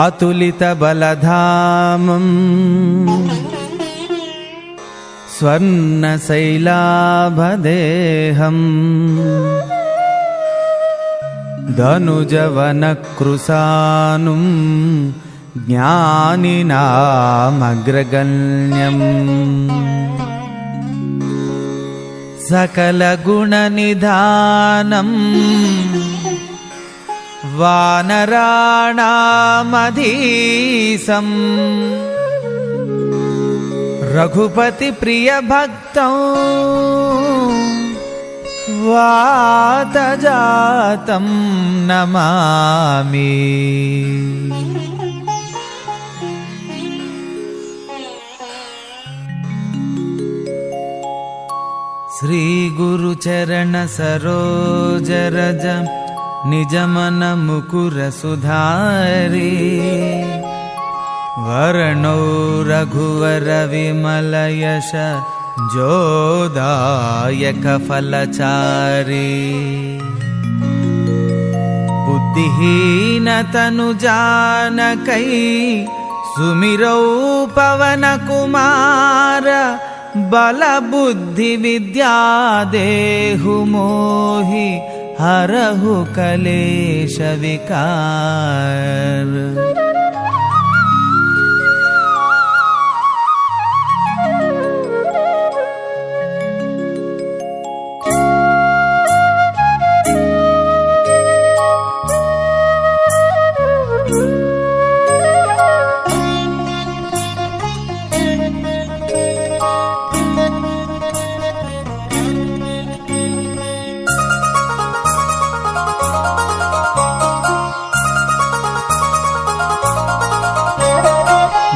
अतुलितबलधामम् स्वर्णशैलाभदेहम् धनुजवनकृशानुम् ज्ञानिनामग्रगण्यम् सकलगुणनिधानम् वानराणामधीशम् रघुपतिप्रियभक्तं वातजातं नमामि। श्री गुरुचरण सरोज रज निजमन मुकुर सुधारी वर्णो रघुवर विमल यश जोदायक फलचारी बुद्धिहीन तनु जानकै सुमिरौ पवन कुमार बल बुद्धि विद्या देहु मोहि हरहु कलेश विकार।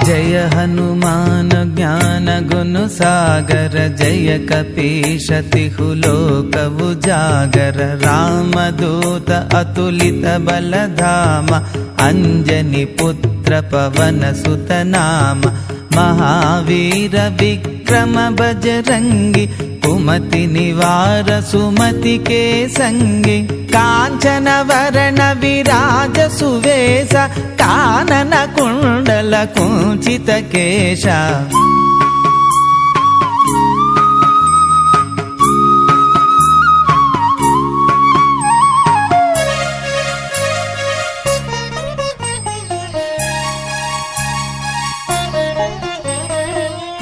जय हनुमान ज्ञान गुण सागर जय कपीश तिहु लोक उजागर रामदूत अतुलित बलधाम अंजनी पुत्र पवन सुत नाम महावीर विक्रम बजरंगी कुमति निवार सुमति के संगी कांचन वरण विराज सुवेश कानन कुंडल कुंचित केश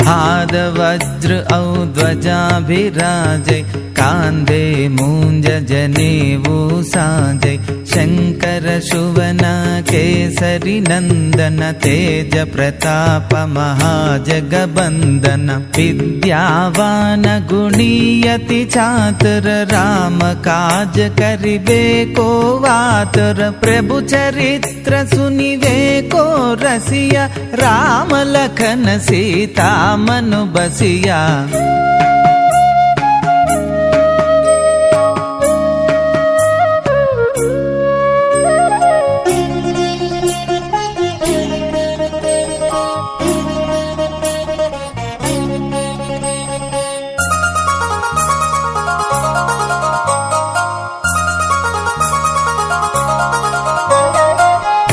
हाद वज्र औ ध्वजाभिराजै कांदे मूंज जनेऊ साजै शंकर शुवन केसरी नंदन तेज प्रताप महाजगबंदन विद्यावान गुणीयति चातुर राम काज करिबे को वातुर प्रभु चरित्र सुनिवे को रसिया राम लखन सीता मनु बसिया।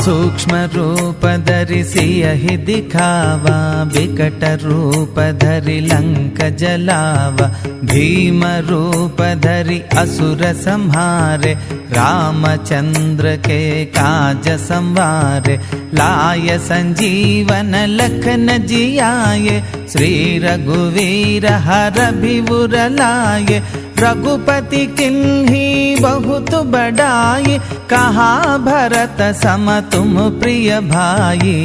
सूक्ष्म रूप धरि सियहि दिखावा विकट रूप धरि लंक जलावा भीम रूप धरि असुर संहारे रामचंद्र के काज संवारे लाय संजीवन लखन जियाये श्री रघुवीर हर भिबुर लाये रघुपति किन्ही बहुत बड़ाई कहा भरत सम तुम प्रिय भाई।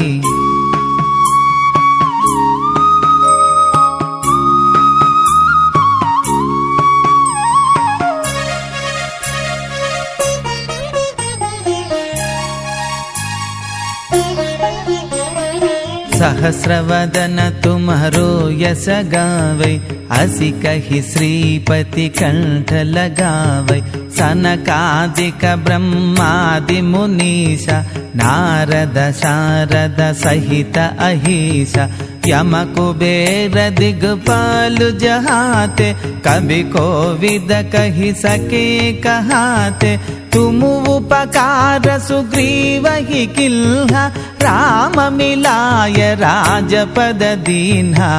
सहस्रवदन तुम्हारो यश गावै असी कहि श्रीपति कंठ लगावै सनकादिक ब्रह्मादि मुनीषा नारद शारद सहित अहिषा यम कुबेर दिगपाल जहाते कभी कोविद कहि सके कहाते तुम उपकार सुग्रीव ही किल्हा राम मिलाय राजपद दीन्हा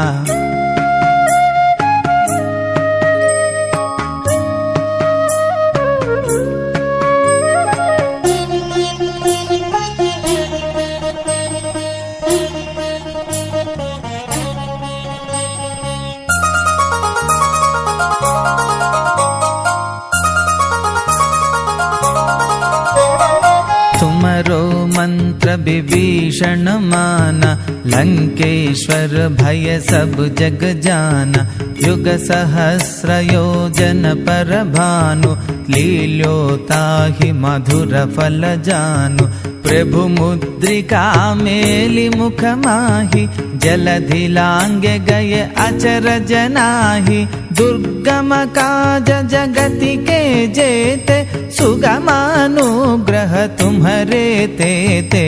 तुमरो मंत्र विभीषण माना लंकेश्वर भय सब जग जाना युग सहस्र योजन पर भानु लील्योताहि मधुर फल जानु प्रभु मुद्रिका मेलि मुख माहि जलधि लांगे गए अचरज नाही दुर्गम काज जगति के जेते सुगमानुग्रह तुम्हरे तेते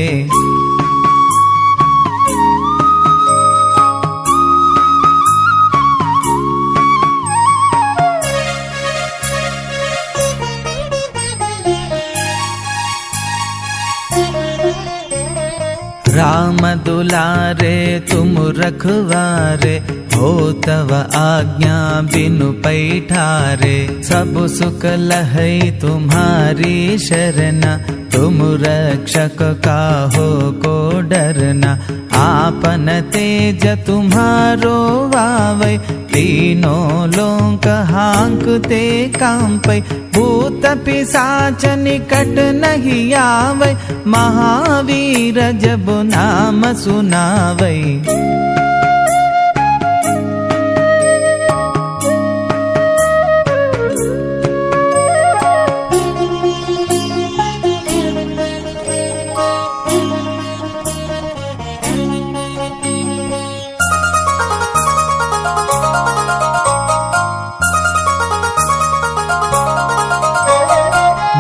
राम दुलारे तुम रखवारे हो तव आज्ञा बिनु पैठारे सब सुख लहै तुम्हारी शरणा तुम रक्षक काहो को डरना आपन तेज तुम्हारो वावै तीनों लोक हांकते कांपै भूत पिशाच निकट नहीं आवै महावीर जब नाम सुनावै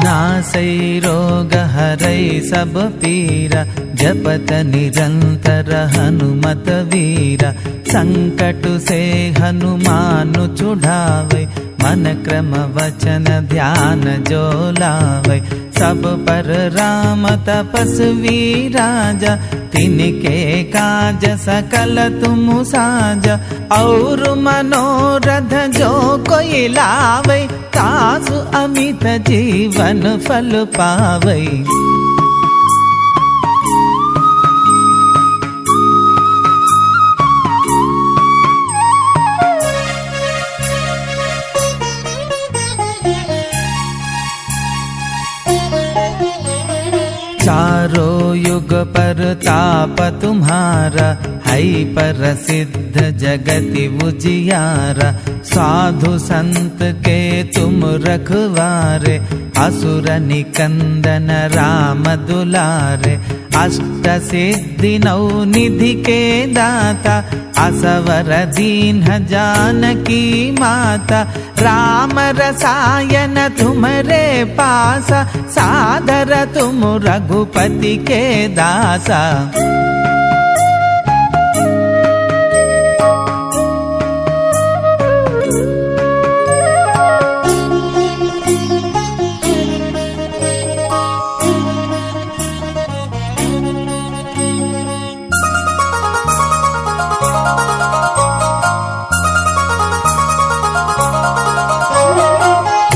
नासै रोग हरै सब पीरा जपत निरंतर हनुमत वीरा संकट से हनुमान छुड़ावै मन क्रम वचन ध्यान जो लावै सब पर राम तपस्वी राजा तिनके काज सकल तुम साजा और मनोरथ जो कोई लावै तासु अमित जीवन फल पावै चारों युग पर ताप तुम्हारा है प्रसिद्ध जगति उजियारा साधु संत के तुम रखवारे असुर निकंदन राम दुलारे अष्ट सिद्धि नौ निधि के दाता असवर दीन जानकी माता राम रसायन तुम्हारे पासा सादर तुम रघुपति के दासा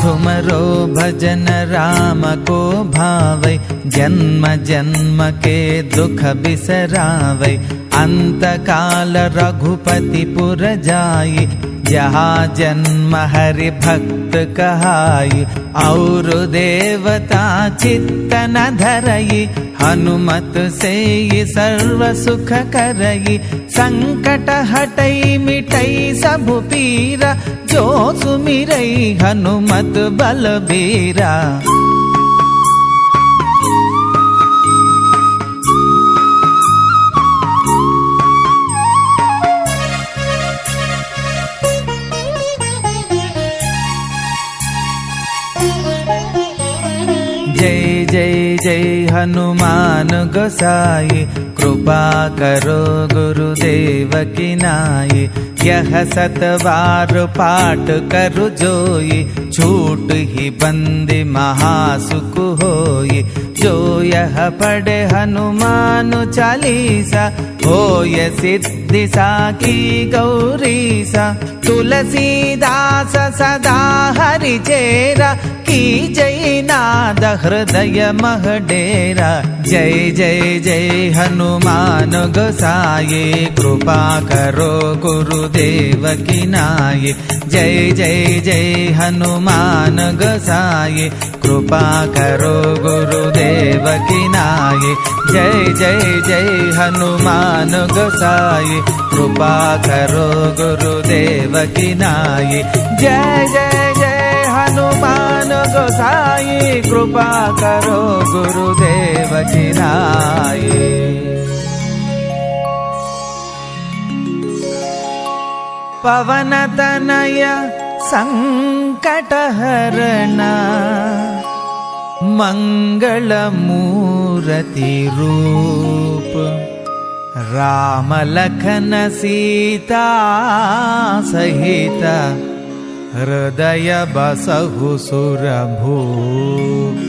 तुमरो भजन राम को भावै जन्म जन्म के दुख बिसरावै अंत काल रघुपति पुर जाई जहाँ जन्म हरि भक्त कहाई और देवता चित्त न धरई हनुमत से सर्व सुख करई संकट हटई मिटई सब पीरा जो सुमिरई हनुमत बलबीरा जय जय जय हनुमान गोसाई कृपा करो गुरुदेव की नाई यह 7 बार पाठ करु जोई, छूट ही बंदी महासुख होई। जो यह पढ़े हनुमान चालीसा, होय सिद्धि साखी गौरीसा। तुलसीदास सदा हरि चेरा, की जय नाद हृदय मह डेरा। जय जय जय हनुमान गोसाई, कृपा करो गुरुदेव की नाई। जय जय जय हनुमान गोसाई, कृपा करो गुरुदेव की नाई। जय जय जय हनुमान गोसाई, कृपा करो गुरुदेव की नाई। जय जय जय हनुमान गोसाई, कृपा करो गुरुदेव की नाई। पवन तनय संकटहरण, मंगल मूर्ति रूप। राम लखन सीता सहित, हृदय बसहु सुरभूप।